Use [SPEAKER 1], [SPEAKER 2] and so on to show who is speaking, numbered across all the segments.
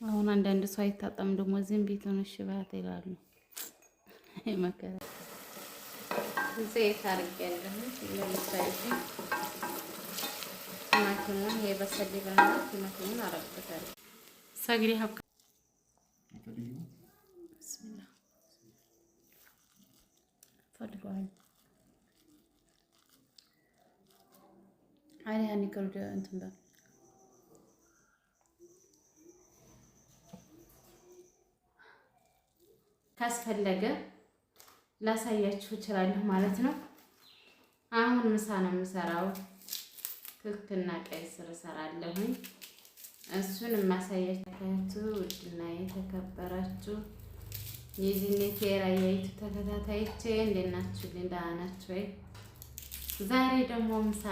[SPEAKER 1] አሁን አንዳንድ ሰው አይታጠም ደግሞ ዝም ቤት ሆነ ሽባት ይላሉ። መከራ ዘይት አድርጌያለሁ። ለምሳሌ ቲማቲሙን የበሰል ይበልና ቲማቲሙን አረግበታለሁ። ሰግሪ ሀብ ብስሚላህ ፈልጓል አይ ያኒ ከሩደ እንትን በል ካስፈለገ ላሳያችሁ እችላለሁ ማለት ነው። አሁን ምሳ ነው የምሰራው። ክክና ቀይ ስር እሰራለሁኝ። እሱን የማሳያችሁ ውድና የተከበራችሁ የዚህኔት የራያይቱ ተከታታዮቼ እንዴት ናችሁ? ደህና ናችሁ ወይ? ዛሬ ደግሞ የምሳ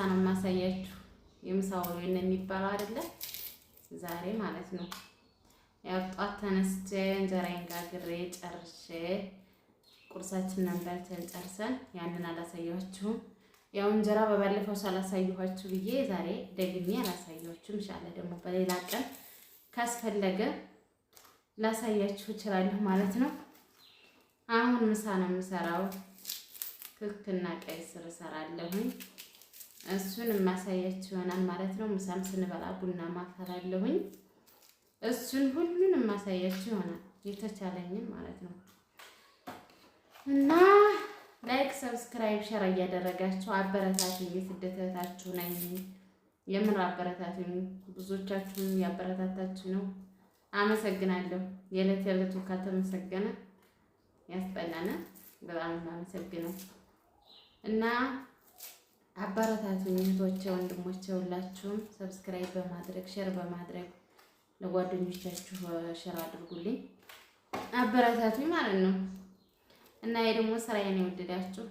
[SPEAKER 1] ነው የማሳያችሁ። የምሳ ውሎ የሚባለው አይደለ? ዛሬ ማለት ነው። ያው ጧት ተነስቼ እንጀራዬን ጋግሬ ጨርሼ ቁርሳችንን በልተን ጨርሰን ያንን አላሳየኋችሁም። ያው እንጀራ በባለፈው ሳላሳየኋችሁ ብዬ ዛሬ ደግሜ አላሳየኋችሁም። ኢንሻአላህ ደግሞ በሌላ ቀን ካስፈለገ ላሳያችሁ እችላለሁ ማለት ነው። አሁን ምሳ ነው የምሰራው። ክክና ቀይ ስር እሰራለሁኝ። እሱን የማሳያችሁ ይሆናል ማለት ነው። ምሳም ስንበላ ቡና ማፈራለሁኝ። እሱን ሁሉን የማሳያችሁ ይሆናል የተቻለኝን ማለት ነው። እና ላይክ፣ ሰብስክራይብ፣ ሼር እያደረጋችሁ አበረታቱኝ። የስደት እህታችሁ ነኝ። የምን አበረታቱኝ። ብዙዎቻችሁ ያበረታታችሁ ነው። አመሰግናለሁ። የዕለት የዕለቱ ካልተመሰገነ ያስጠላናል። በጣም አመሰግናለሁ። እና አበረታቱኝ እህቶቼ፣ ወንድሞቼ ሁላችሁም ሰብስክራይብ በማድረግ ሼር በማድረግ ለጓደኞቻችሁ ሼር አድርጉልኝ። አበረታቱኝ ማለት ነው። እና ይሄ ደግሞ ስራዬን የወደዳችሁ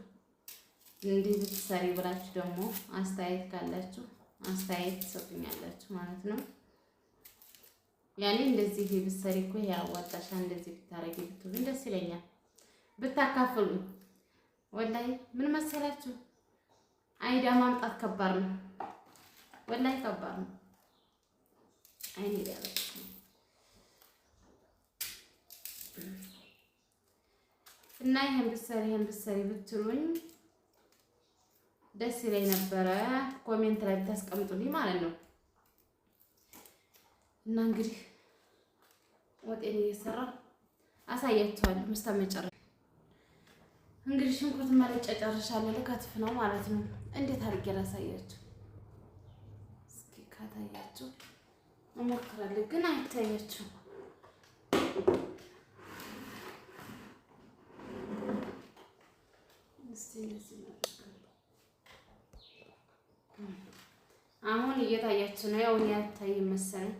[SPEAKER 1] እንዲህ ብትሰሪ ብላችሁ ደግሞ አስተያየት ካላችሁ አስተያየት ትሰጡኛላችሁ ማለት ነው። ያኔ እንደዚህ ብትሰሪ እኮ ያዋጣሻ እንደዚህ ብታረጊ ብትሉኝ ደስ ይለኛል። ብታካፍሉኝ ወላሂ ምን መሰላችሁ? አይዳ ማምጣት ከባድ ነው። ወላሂ ከባድ ነው። አይኔ ያለች እና ይሄን ብትሰሪ ብትሉኝ ደስ ይለኝ ነበረ። ኮሜንት ላይ ብታስቀምጡልኝ ማለት ነው። እና እንግዲህ ወጤን እየሰራ አሳያችኋለሁ። መጨረሻ እንግዲህ ሽንኩርት መለጨ ጨርሻለሁ። ልከትፍ ነው ማለት ነው። እንዴት አድርጌ ላሳያችሁ? እስኪ ካታያችሁ እሞክራለሁ፣ ግን አይታያችሁም። አሁን እየታያችሁ ነው። ያው ያታይ መሰለኝ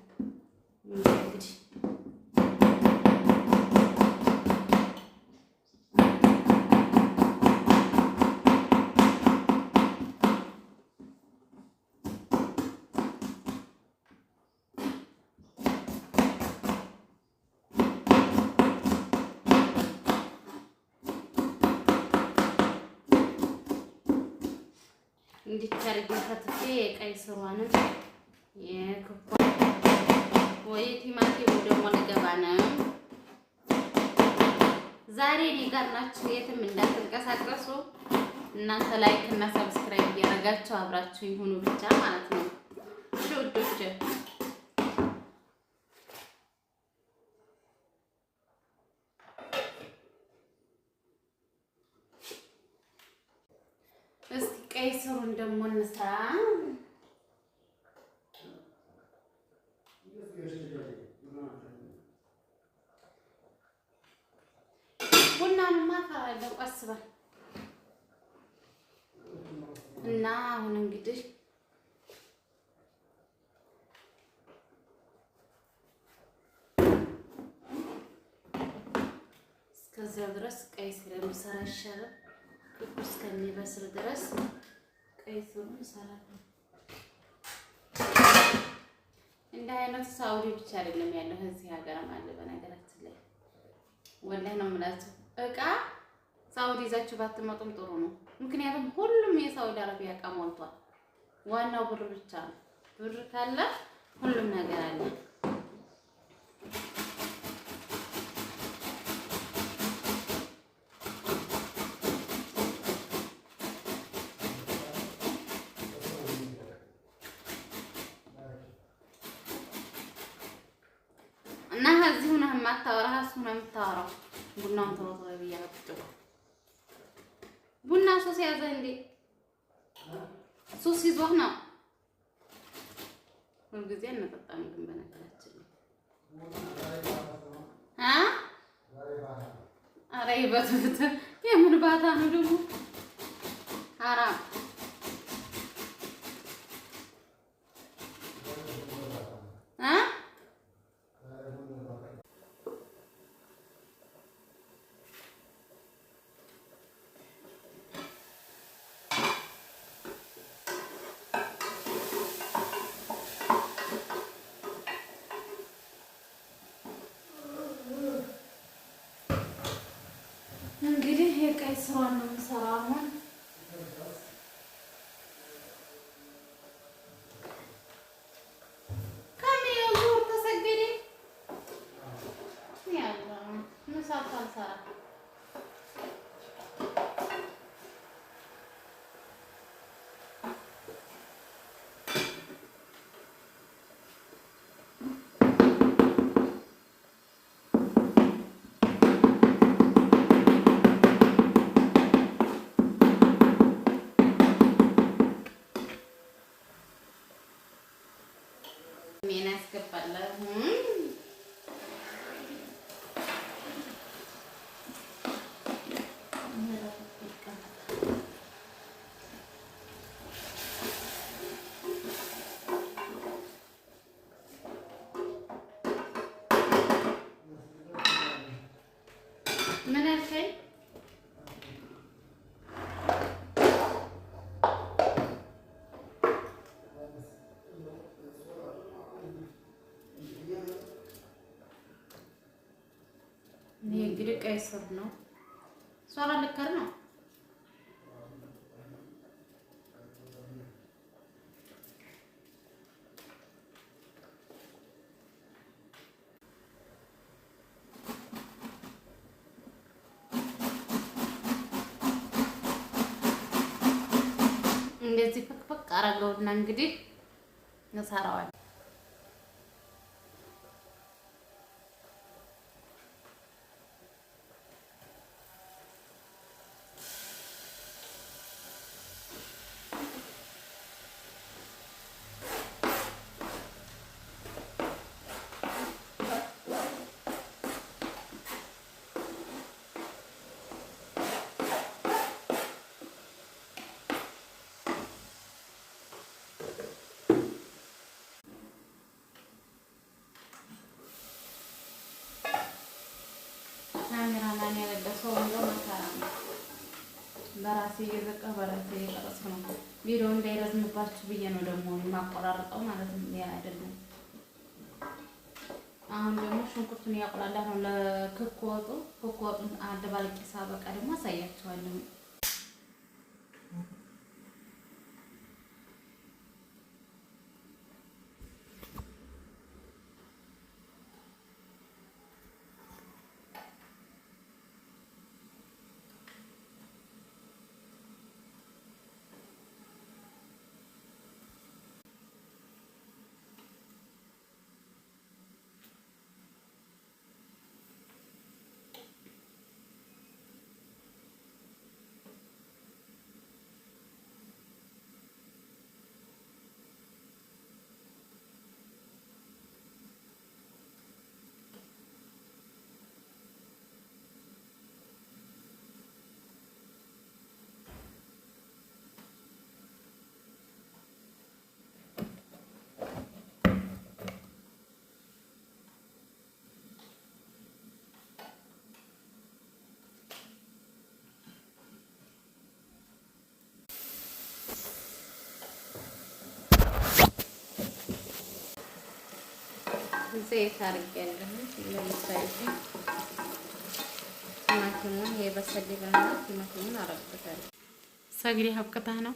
[SPEAKER 1] እንግዲህ እንዲታርግ ከትፌ ቀይ ስሯንም የክኳ ወይ ቲማቲም ደግሞ ልገባ ነው። ዛሬ እኔ ጋር ናችሁ። የትም እንዳትንቀሳቀሱ። እናንተ ላይክ እና ሰብስክራይብ እያደረጋችሁ አብራችሁ ይሁኑ ብቻ ማለት ነው። ውዶች ቀይ ስሩን ደግሞ እንስራ። ቡናንማ አፈላለሁ ቀስ በል እና አሁን እንግዲህ እስከዚያ ድረስ ቀይ ስር የምሰራ ይሻላል። እስከሚበስል ድረስ ቀይ ስሩን እሰራለሁ። እንደ አይነት ሳውዲ ብቻ አይደለም ያለው እዚህ ሀገርም አለ። በነገራችን ላይ ወላሂ ነው የምላችሁ እቃ ሳውዲ ይዛችሁ ባትመጡም ጥሩ ነው። ምክንያቱም ሁሉም የሳውዲ አረቢያ እቃ ሞልቷል። ዋናው ብር ብቻ ነው። ብር ካለ ሁሉም ነገር አለ። እና እዚሁ ነው የማታወራህ፣ እሱ ነው የምታወራው። ቡናውን ቶሎ ቶሎ ብያለሁ። ቡና ሱስ ያዘ እንዴ? ሱስ ይዞህ ነው? ሁልጊዜ እንጠጣም ግን በነገራችን ነው። ኧረ ይበትብት። የምን ባታ ነው ደግሞ? ሐራም እንግዲህ የቀይ ስሯን ነው የምሰራው አሁን። ምን ያስገባለሁ? ምን ያልከኝ? ይሄ እንግዲህ ቀይ ስር ነው። ሷራ ልከር ነው። እንደዚህ ፈቅፈቅ አረገውና እንግዲህ እንሰራዋለን። ካሜራማን የለበሰው እንደው መከራ ነው። በራሴ እየዘቀሁ በራሴ እየቀረጽኩ ነው። ቪዲዮ እንዳይረዝምባችሁ ብዬ ነው ደግሞ የማቆራርጠው ማለት ነው። ያ አይደለም። አሁን ደግሞ ሽንኩርቱን ያቆላላሁ ነው ለክክ ወጡ። ክክ ወጡን አደባልቄ ሳበቃ ደግሞ አሳያችኋለሁ። ዘይት አድርጌያለሁ። ለምሳሌ ቲማቲሙን የበሰለ ይበልና ቲማቲሙን አረግበታለሁ። ሰግሪ ሀብቀታ ነው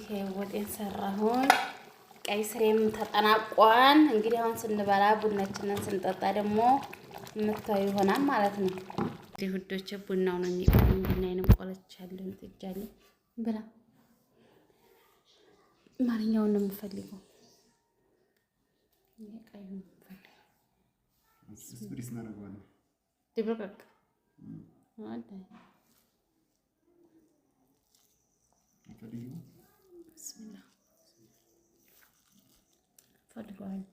[SPEAKER 1] እንግዲህ ወጤን ሰራሁኝ። ቀይ ስሬም ተጠናቋን። እንግዲህ አሁን ስንበላ ቡናችንን ስንጠጣ ደግሞ የምታዩ ይሆናል ማለት ነው። እዚህ ውዶቼ ቡናው ነው የሚቀርም። ቡናዬንም ቆለቻለሁ ጥጃለሁ። ብላ ማንኛውን ነው የምፈልገው? ቀዩ ነው ድብርቅርቅ ብስሚላ ፈልገዋለሁ።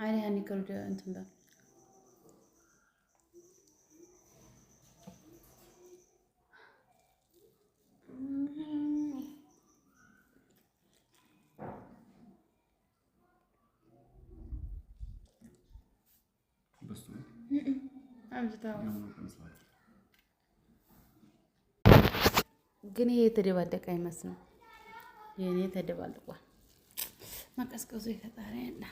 [SPEAKER 1] አይ ያኔ ከሩደ እንትን በል ግን ይሄ የተደባለቀ አይመስልም። የኔ ተደባልቋል። መቀዝቀዙ የፈጣሪ ያለ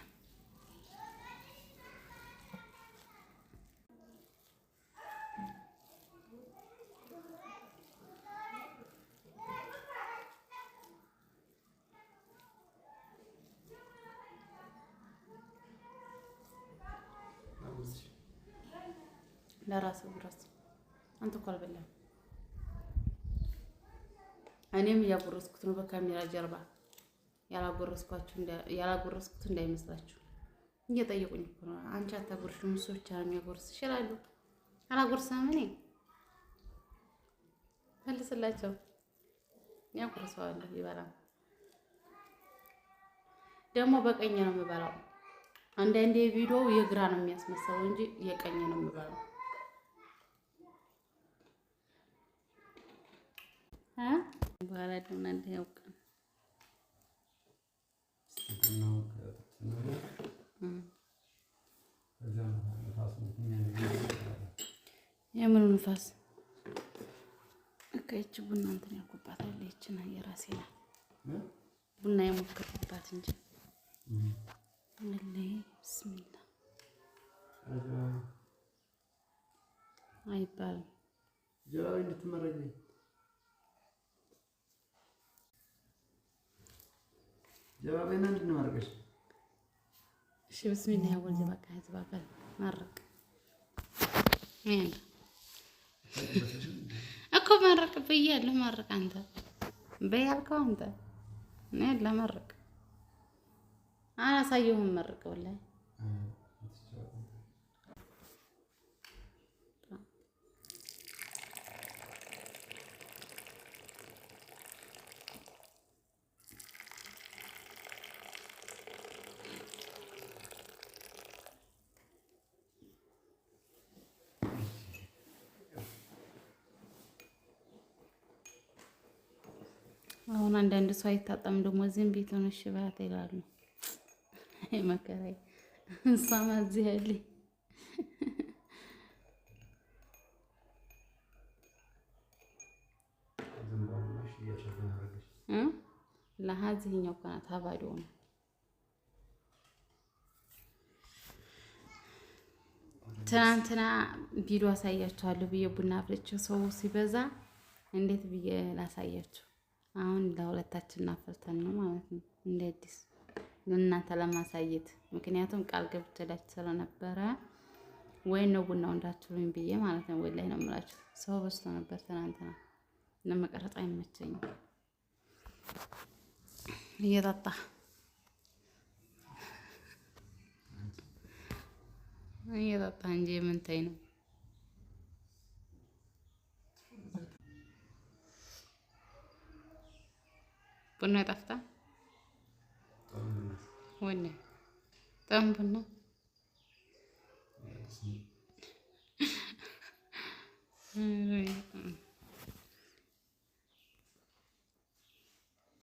[SPEAKER 1] ለራስህ ጉረስ። አንተ እኮ አልበላም። እኔም እያጎረስኩት ነው በካሜራ ጀርባ። ያላጎረስኩት እንዳይመስላችሁ። እየጠየቁኝ እኮ ነው። አንቺ አታጎርሽም እሱ ብቻ ነው የሚያጎርስ ይችላሉ። አላጎርስም እኔ መልስላቸው። ያጎርሰዋለሁ ይበላል። ደግሞ በቀኝ ነው የምበላው። አንዳንዴ ቪዲዮው የግራ ነው የሚያስመስለው እንጂ የቀኝ ነው የምበላው። በኋላ ደግሞ አንተ ያውቃል። የምኑ ንፋስ እቺ ቡና እንትን ያልኩባታል። ይችና የራሴ ናት ቡና የሞከርኩባት እንጂ ብስሚላ አይባልም። ጀራዊ እንድትመረኝ ጀራዊና እንድንመረቀሽ እሺ። ብስሚላ ያወል በቃ ህዝባከል ማረቅ እኮ ማረቅ ብያለሁ። ማረቅ አንተ በያልከው አንተ እኔ ለማረቅ አላሳየሁም። መርቀው ላይ አሁን አንዳንድ ሰው አይታጣም ደግሞ እዚህም ቤት ሆነሽ ባት ይላሉ። መከራዬ እሷማ እዚህ ያለኝ ለሀዚህኛው እኮ ናት አባዶ ነው። ትናንትና ቪዲዮ አሳያችኋለሁ ብዬ ቡና አፍልቼ ሰው ሲበዛ እንዴት ብዬ ላሳያችሁ። አሁን ለሁለታችን እናፈልተን ነው ማለት ነው እንደ አዲስ ለእናንተ ለማሳየት። ምክንያቱም ቃል ገብቼላችሁ ስለነበረ ወይ ነው ቡናው እንዳትሉኝ ብዬ ማለት ነው። ወላሂ ነው የምላችሁ። ሰው በዝቶ ነበር ትናንትና ለመቀረጽ አይመቸኝም። እየጠጣ እንጂ የምንተኝ ነው። ቡና ጠፍታ ወኔ ጠም ቡና